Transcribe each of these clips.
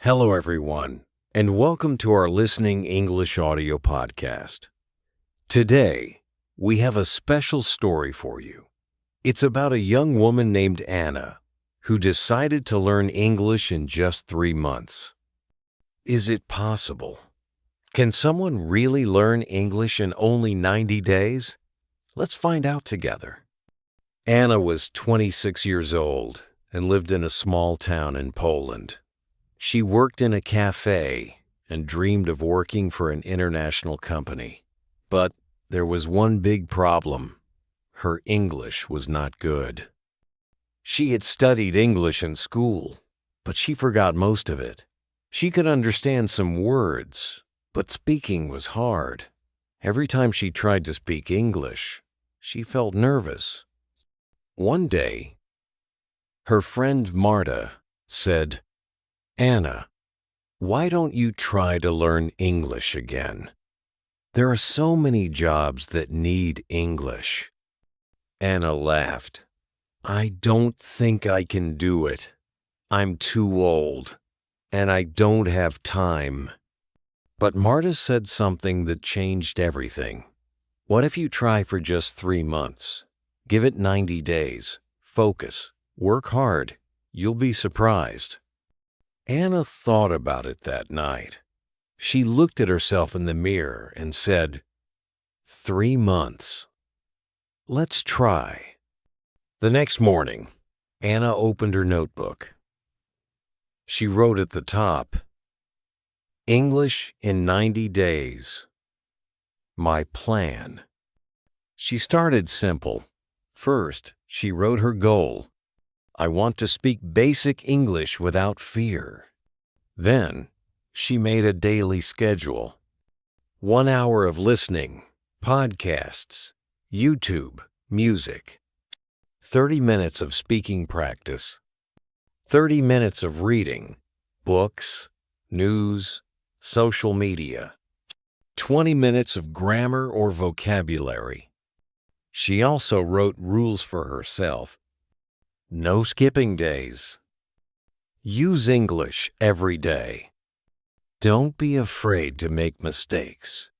Hello, everyone, and welcome to our Listening English audio podcast. Today, we have a special story for you. It's about a young woman named Anna who decided to learn English in just 3 months. Is it possible? Can someone really learn English in only 90 days? Let's find out together. Anna was 26 years old and lived in a small town in Poland. She worked in a cafe and dreamed of working for an international company. But there was one big problem. Her English was not good. She had studied English in school, but she forgot most of it. She could understand some words, but speaking was hard. Every time she tried to speak English, she felt nervous. One day, her friend Marta said, "Anna, why don't you try to learn English again? There are so many jobs that need English." Anna laughed. "I don't think I can do it. I'm too old, and I don't have time." But Marta said something that changed everything. "What if you try for just 3 months? Give it 90 days. Focus. Work hard. You'll be surprised." Anna thought about it that night. She looked at herself in the mirror and said, 3 months. Let's try. The next morning, Anna opened her notebook. She wrote at the top, "English in 90 days. My plan." She started simple. First, she wrote her goal. "I want to speak basic English without fear." Then, she made a daily schedule. 1 hour of listening, podcasts, YouTube, music. 30 minutes of speaking practice. 30 minutes of reading, books, news, social media. 20 minutes of grammar or vocabulary. She also wrote rules for herself. No skipping days. Use English every day. Don't be afraid to make mistakes.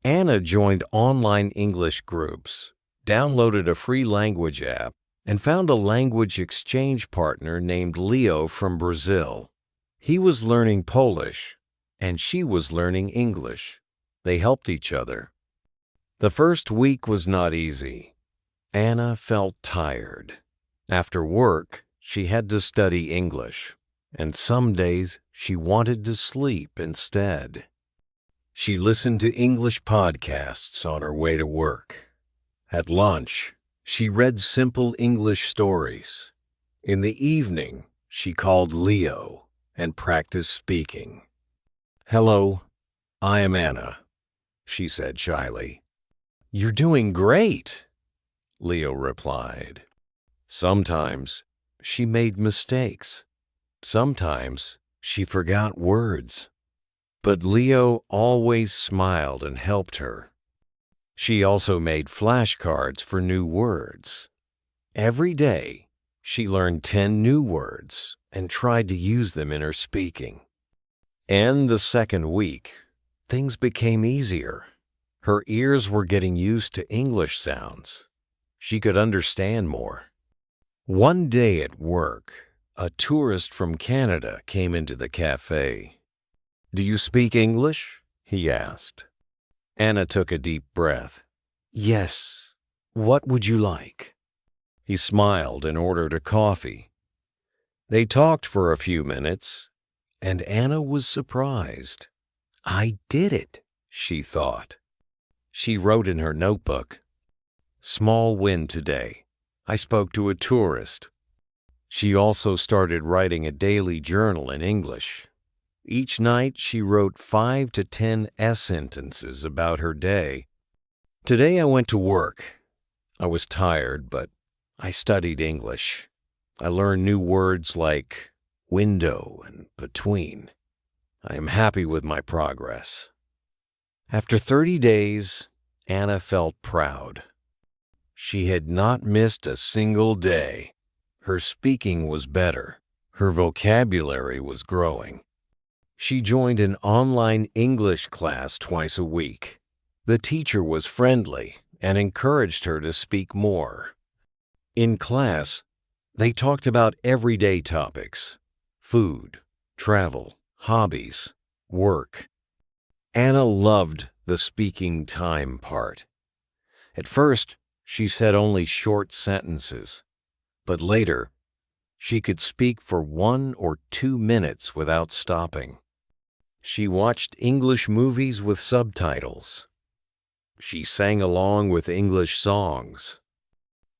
Anna joined online English groups, downloaded a free language app, and found a language exchange partner named Leo from Brazil. He was learning Polish, and she was learning English. They helped each other. The first week was not easy. Anna felt tired. After work, she had to study English, and some days she wanted to sleep instead. She listened to English podcasts on her way to work. At lunch, she read simple English stories. In the evening, she called Leo and practiced speaking. "Hello, I am Anna," she said shyly. "You're doing great," Leo replied. Sometimes she made mistakes. Sometimes she forgot words. But Leo always smiled and helped her. She also made flashcards for new words. Every day, she learned 10 new words and tried to use them in her speaking. And the second week, things became easier. Her ears were getting used to English sounds. She could understand more. One day at work, a tourist from Canada came into the cafe. "Do you speak English?" he asked. Anna took a deep breath. "Yes. What would you like?" He smiled and ordered a coffee. They talked for a few minutes, and Anna was surprised. "I did it," she thought. She wrote in her notebook, "Small win today. I spoke to a tourist." She also started writing a daily journal in English. Each night she wrote 5 to 10 sentences about her day. "Today I went to work. I was tired, but I studied English. I learned new words like window and between. I am happy with my progress." After 30 days, Anna felt proud. She had not missed a single day. Her speaking was better. Her vocabulary was growing. She joined an online English class twice a week. The teacher was friendly and encouraged her to speak more. In class, they talked about everyday topics: food, travel, hobbies, work. Anna loved the speaking time part. At first, she said only short sentences, but later, she could speak for 1 or 2 minutes without stopping. She watched English movies with subtitles. She sang along with English songs.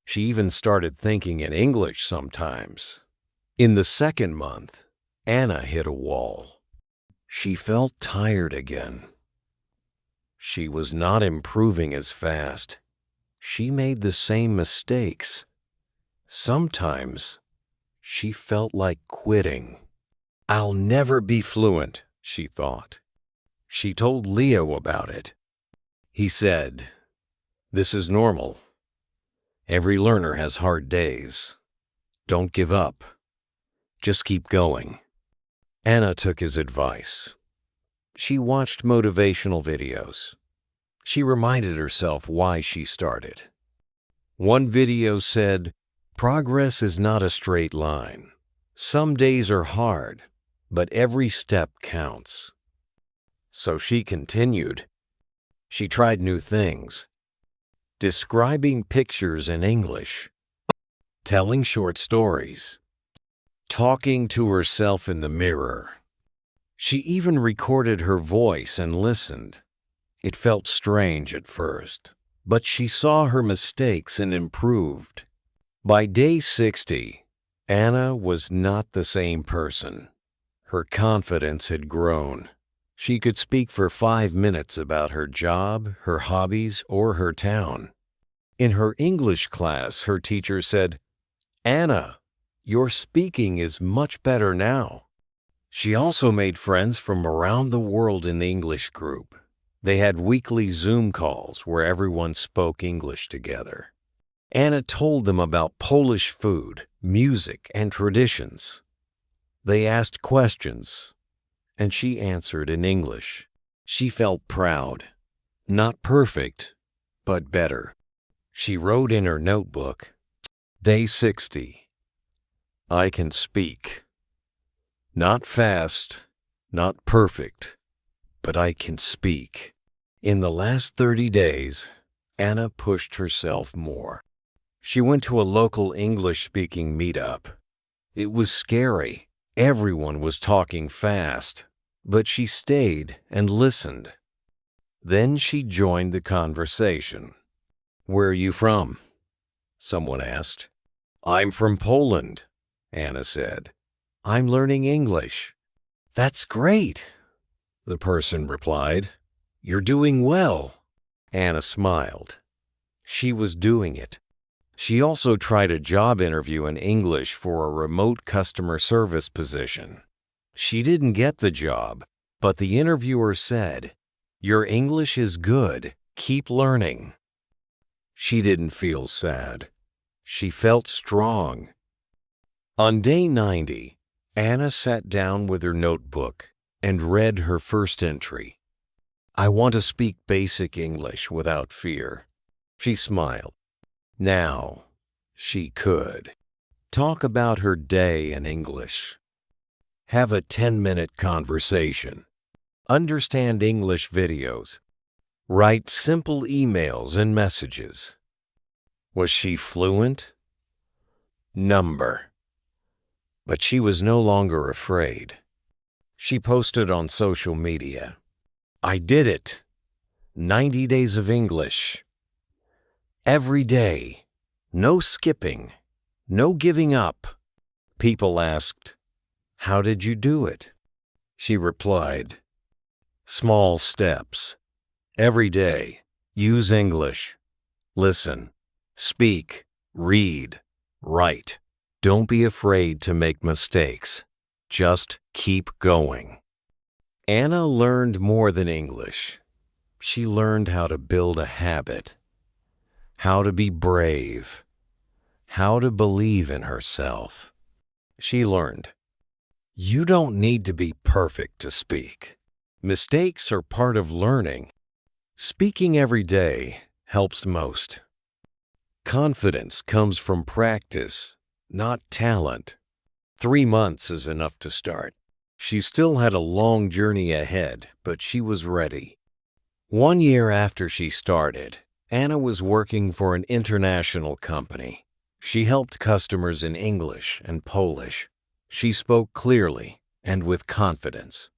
She even started thinking in English sometimes. In the second month, Anna hit a wall. She felt tired again. She was not improving as fast. She made the same mistakes. Sometimes, she felt like quitting. "I'll never be fluent," she thought. She told Leo about it. He said, "This is normal. Every learner has hard days. Don't give up. Just keep going." Anna took his advice. She watched motivational videos. She reminded herself why she started. One video said, "Progress is not a straight line. Some days are hard, but every step counts." So she continued. She tried new things: describing pictures in English, telling short stories, talking to herself in the mirror. She even recorded her voice and listened. It felt strange at first, but she saw her mistakes and improved. By day 60, Anna was not the same person. Her confidence had grown. She could speak for 5 minutes about her job, her hobbies, or her town. In her English class, her teacher said, "Anna, your speaking is much better now." She also made friends from around the world in the English group. They had weekly Zoom calls where everyone spoke English together. Anna told them about Polish food, music, and traditions. They asked questions, and she answered in English. She felt proud. Not perfect, but better. She wrote in her notebook, "Day 60. I can speak. Not fast, not perfect, but I can speak." In the last 30 days, Anna pushed herself more. She went to a local English-speaking meetup. It was scary. Everyone was talking fast, but she stayed and listened. Then she joined the conversation. "Where are you from?" someone asked. "I'm from Poland," Anna said. "I'm learning English." "That's great," the person replied. "You're doing well." Anna smiled. She was doing it. She also tried a job interview in English for a remote customer service position. She didn't get the job, but the interviewer said, "Your English is good. Keep learning." She didn't feel sad. She felt strong. On day 90, Anna sat down with her notebook and read her first entry. "I want to speak basic English without fear." She smiled. Now, she could. Talk about her day in English. Have a 10-minute conversation. Understand English videos. Write simple emails and messages. Was she fluent? Number. But she was no longer afraid. She posted on social media, "I did it. 90 days of English. Every day. No skipping. No giving up." People asked, "How did you do it?" She replied, "Small steps. Every day. Use English. Listen. Speak. Read. Write. Don't be afraid to make mistakes. Just keep going." Anna learned more than English. She learned how to build a habit, how to be brave, how to believe in herself. She learned, You don't need to be perfect to speak. Mistakes are part of learning. Speaking every day helps most. Confidence comes from practice, not talent. 3 months is enough to start. She still had a long journey ahead, but she was ready. 1 year after she started, Anna was working for an international company. She helped customers in English and Polish. She spoke clearly and with confidence.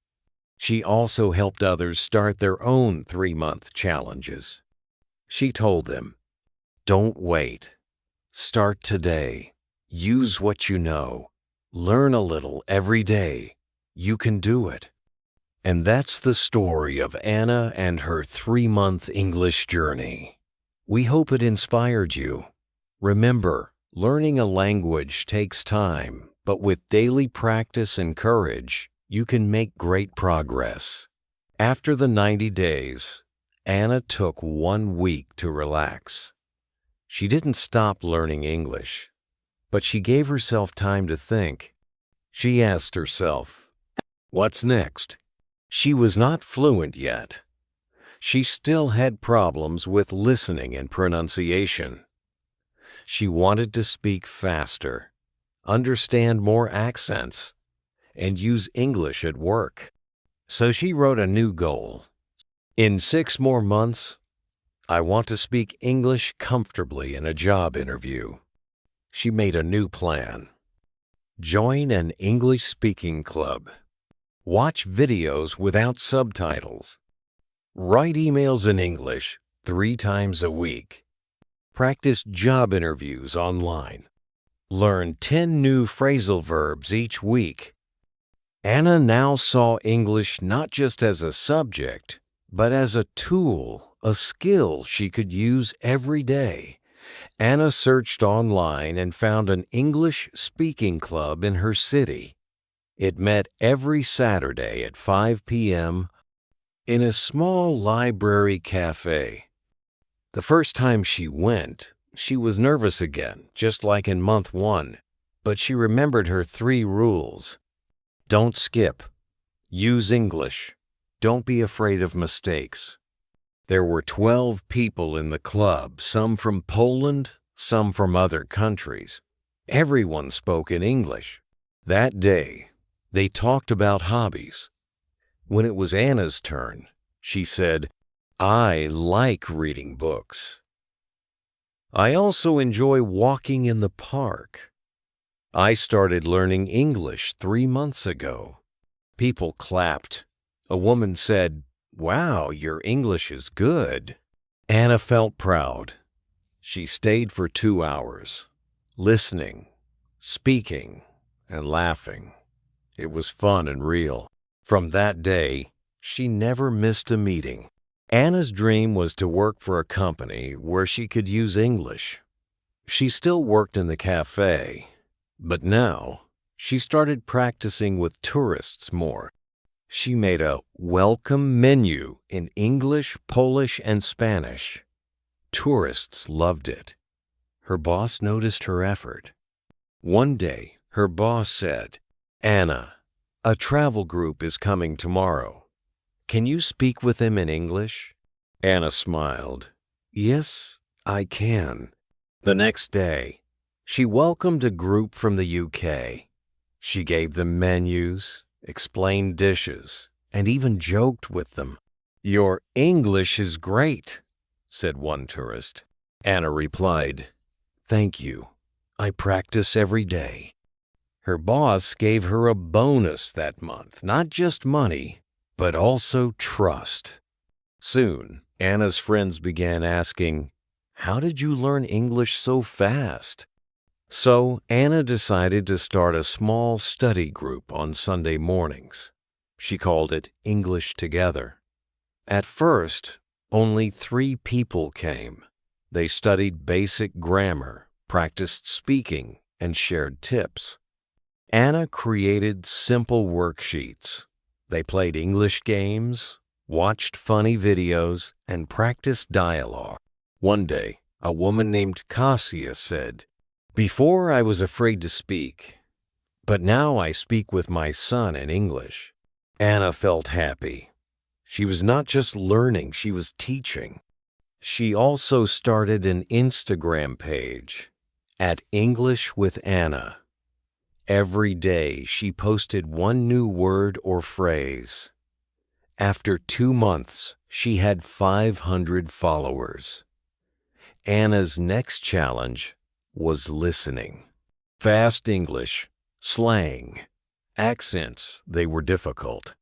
She also helped others start their own 3-month challenges. She told them, "Don't wait. Start today. Use what you know. Learn a little every day. You can do it." And that's the story of Anna and her 3-month English journey. We hope it inspired you. Remember, learning a language takes time, but with daily practice and courage, you can make great progress. After the 90 days, Anna took 1 week to relax. She didn't stop learning English, but she gave herself time to think. She asked herself, "What's next?" She was not fluent yet. She still had problems with listening and pronunciation. She wanted to speak faster, understand more accents, and use English at work. So she wrote a new goal. In 6 more months, I want to speak English comfortably in a job interview. She made a new plan. Join an English speaking club. Watch videos without subtitles. Write emails in English 3 times a week. Practice job interviews online. Learn 10 new phrasal verbs each week. Anna now saw English not just as a subject, but as a tool, a skill she could use every day. Anna searched online and found an English speaking club in her city. It met every Saturday at 5 p.m. in a small library cafe. The first time she went, she was nervous again, just like in month 1, but she remembered her 3 rules. Don't skip. Use English. Don't be afraid of mistakes. There were 12 people in the club, some from Poland, some from other countries. Everyone spoke in English. That day, they talked about hobbies. When it was Anna's turn, she said, "I like reading books. I also enjoy walking in the park. I started learning English 3 months ago." People clapped. A woman said, "Wow, your English is good." Anna felt proud. She stayed for 2 hours, listening, speaking, and laughing. It was fun and real. From that day, she never missed a meeting. Anna's dream was to work for a company where she could use English. She still worked in the cafe, but now she started practicing with tourists more. She made a welcome menu in English, Polish, and Spanish. Tourists loved it. Her boss noticed her effort. One day, her boss said, "Anna, a travel group is coming tomorrow. Can you speak with them in English?" Anna smiled. "Yes, I can." The next day, she welcomed a group from the UK. She gave them menus, explained dishes, and even joked with them. "Your English is great," said one tourist. Anna replied, "Thank you. I practice every day." Her boss gave her a bonus that month, not just money, but also trust. Soon, Anna's friends began asking, "How did you learn English so fast?" So Anna decided to start a small study group on Sunday mornings. She called it English Together. At first, only 3 people came. They studied basic grammar, practiced speaking, and shared tips. Anna created simple worksheets. They played English games, watched funny videos, and practiced dialogue. One day, a woman named Kasia said, "Before I was afraid to speak, But now I speak with my son in English." Anna felt happy. She was not just learning, she was teaching. She also started an Instagram page at English with Anna. Every day she posted one new word or phrase. After 2 months, she had 500 followers. Anna's next challenge was listening. Fast English, slang, accents, they were difficult.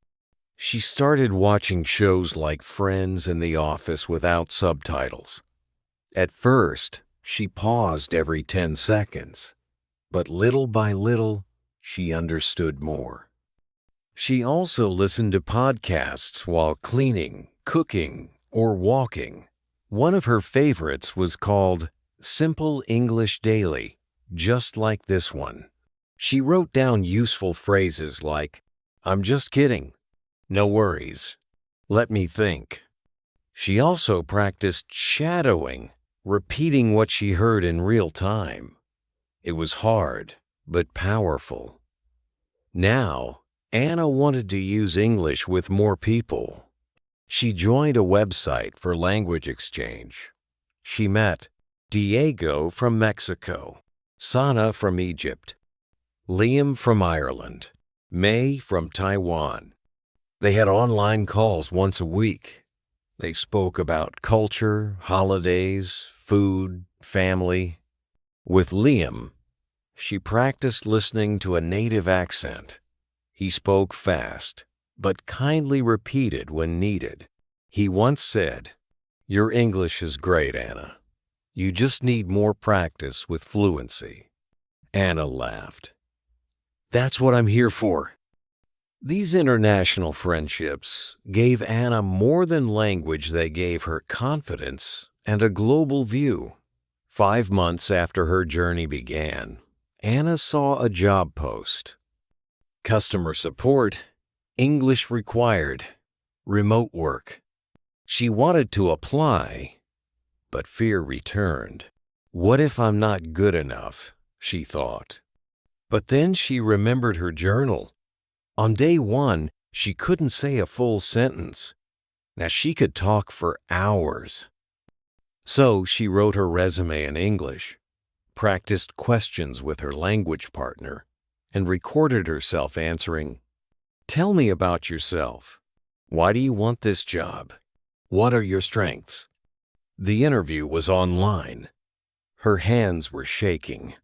She started watching shows like Friends and The Office without subtitles. At first, she paused every 10 seconds, but little by little, she understood more. She also listened to podcasts while cleaning, cooking, or walking. One of her favorites was called Simple English Daily, just like this one. She wrote down useful phrases like, "I'm just kidding," "No worries," "Let me think." She also practiced shadowing, repeating what she heard in real time. It was hard, but powerful. Now, Anna wanted to use English with more people. She joined a website for language exchange. She met Diego from Mexico, Sana from Egypt, Liam from Ireland, May from Taiwan. They had online calls once a week. They spoke about culture, holidays, food, family. With Liam, she practiced listening to a native accent. He spoke fast, but kindly repeated when needed. He once said, "Your English is great, Anna. You just need more practice with fluency." Anna laughed. "That's what I'm here for." These international friendships gave Anna more than language. They gave her confidence and a global view. 5 months after her journey began, Anna saw a job post. Customer support, English required, remote work. She wanted to apply, but fear returned. What if I'm not good enough? She thought. But then she remembered her journal. On day 1, she couldn't say a full sentence. Now she could talk for hours. So she wrote her resume in English, practiced questions with her language partner, and recorded herself answering, "Tell me about yourself. Why do you want this job? What are your strengths?" The interview was online. Her hands were shaking,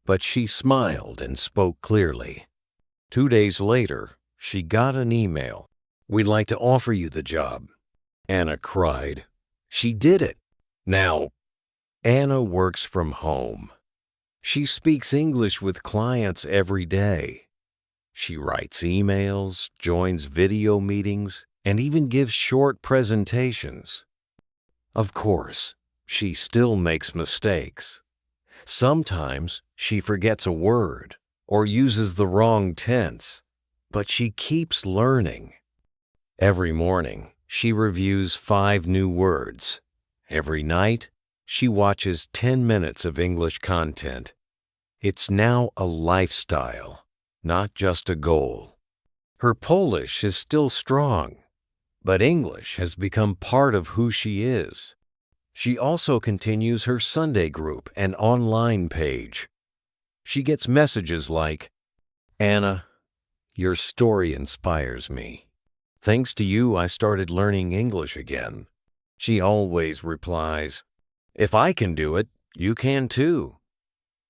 but she smiled and spoke clearly. 2 days later, she got an email. "We'd like to offer you the job." Anna cried. She did it. Now, Anna works from home. She speaks English with clients every day. She writes emails, joins video meetings, and even gives short presentations. Of course, she still makes mistakes. Sometimes she forgets a word or uses the wrong tense, but she keeps learning. Every morning, she reviews 5 new words. Every night, she watches 10 minutes of English content. It's now a lifestyle, not just a goal. Her Polish is still strong, but English has become part of who she is. She also continues her Sunday group and online page. She gets messages like, "Anna, your story inspires me. Thanks to you, I started learning English again." She always replies, "If I can do it, you can too."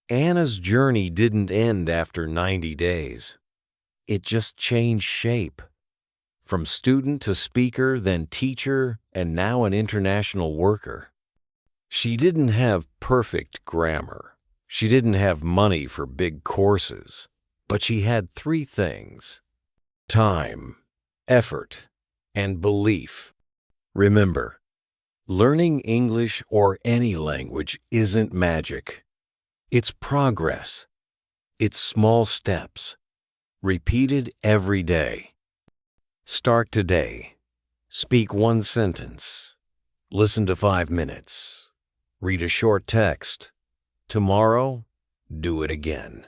Anna's journey didn't end after 90 days. It just changed shape. From student to speaker, then teacher, and now an international worker. She didn't have perfect grammar. She didn't have money for big courses. But she had 3 things: time, effort, and belief. Remember, learning English or any language isn't magic. It's progress. It's small steps, repeated every day. Start today. Speak 1 sentence. Listen to 5 minutes. Read a short text. Tomorrow, do it again.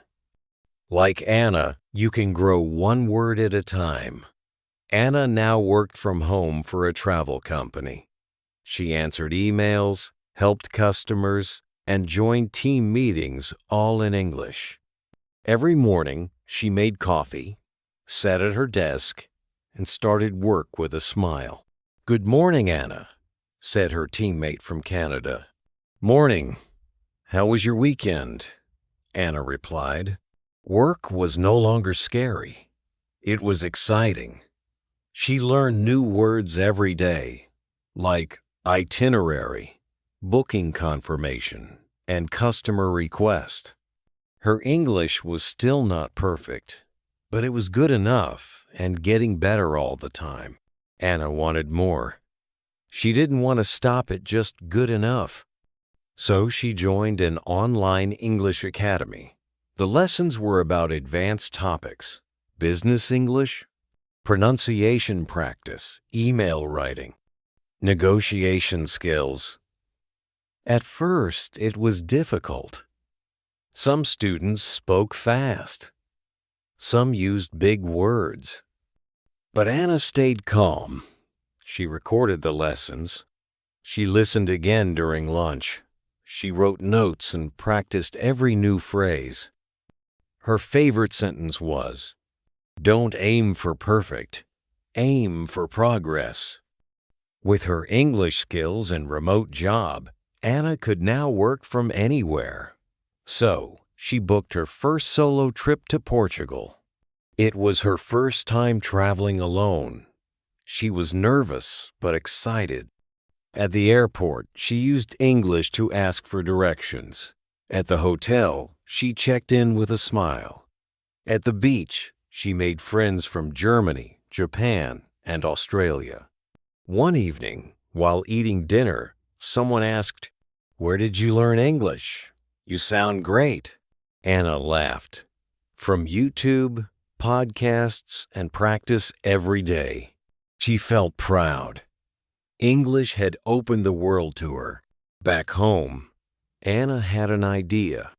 Like Anna, you can grow one word at a time. Anna now worked from home for a travel company. She answered emails, helped customers, and joined team meetings all in English. Every morning, she made coffee, sat at her desk, and started work with a smile. "Good morning, Anna," said her teammate from Canada. "Morning. How was your weekend?" Anna replied. Work was no longer scary. It was exciting. She learned new words every day, like itinerary, booking confirmation, and customer request. Her English was still not perfect, but it was good enough and getting better all the time. Anna wanted more. She didn't want to stop at just good enough. So she joined an online English academy. The lessons were about advanced topics, business English, pronunciation practice, email writing, negotiation skills. At first, it was difficult. Some students spoke fast. Some used big words. But Anna stayed calm. She recorded the lessons. She listened again during lunch. She wrote notes and practiced every new phrase. Her favorite sentence was, "Don't aim for perfect, aim for progress." With her English skills and remote job, Anna could now work from anywhere. So, she booked her first solo trip to Portugal. It was her first time traveling alone. She was nervous but excited. At the airport, she used English to ask for directions. At the hotel, she checked in with a smile. At the beach, she made friends from Germany, Japan, and Australia. One evening, while eating dinner, someone asked, "Where did you learn English? You sound great." Anna laughed. From YouTube, podcasts, and practice every day. She felt proud. English had opened the world to her. Back home, Anna had an idea.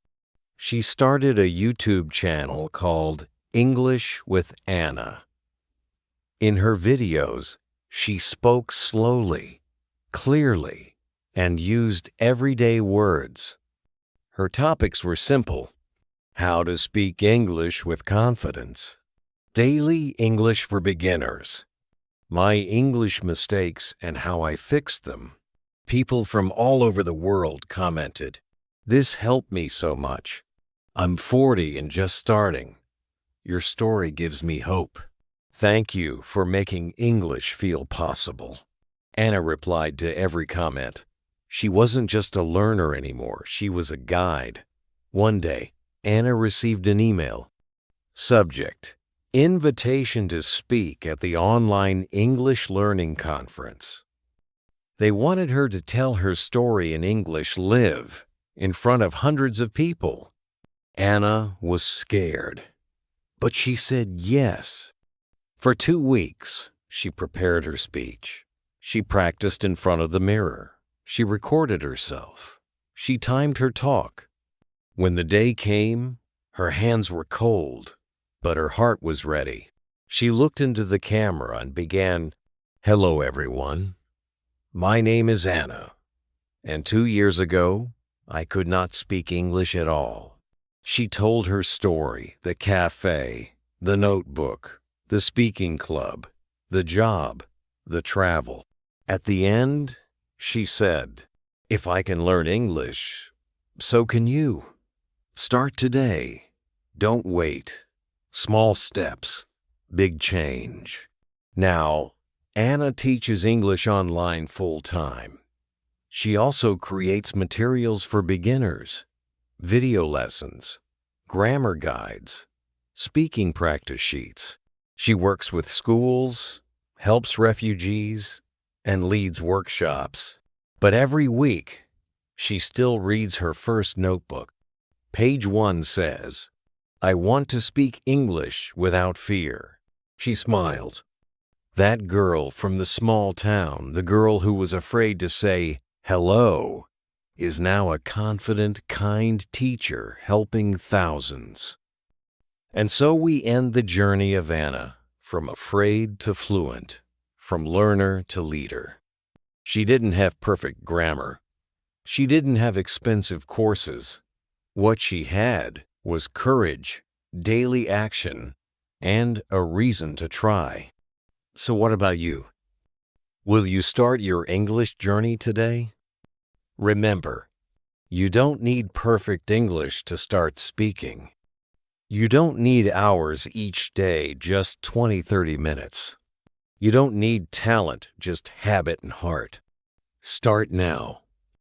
She started a YouTube channel called English with Anna. In her videos, she spoke slowly, clearly, and used everyday words. Her topics were simple: how to speak English with confidence, daily English for beginners, my English mistakes and how I fixed them. People from all over the world commented, "This helped me so much. I'm 40 and just starting. Your story gives me hope. Thank you for making English feel possible." Anna replied to every comment. She wasn't just a learner anymore, she was a guide. One day, Anna received an email. Subject: Invitation to speak at the online English Learning Conference. They wanted her to tell her story in English live in front of hundreds of people. Anna was scared, but she said yes. For 2 weeks, she prepared her speech. She practiced in front of the mirror. She recorded herself. She timed her talk. When the day came, her hands were cold, but her heart was ready. She looked into the camera and began, "Hello, everyone. My name is Anna, and 2 years ago, I could not speak English at all." She told her story, the cafe, the notebook, the speaking club, the job, the travel. At the end, she said, "If I can learn English, so can you. Start today. Don't wait. Small steps, big change." Now, Anna teaches English online full-time. She also creates materials for beginners, video lessons, grammar guides, speaking practice sheets. She works with schools, helps refugees, and leads workshops. But every week, she still reads her first notebook. Page 1 says, "I want to speak English without fear." She smiles. That girl from the small town, the girl who was afraid to say hello, is now a confident, kind teacher helping thousands. And so we end the journey of Anna, from afraid to fluent, from learner to leader. She didn't have perfect grammar. She didn't have expensive courses. What she had was courage, daily action, and a reason to try. So what about you? Will you start your English journey today? Remember, you don't need perfect English to start speaking. You don't need hours each day, just 20-30 minutes. You don't need talent, just habit and heart. Start now.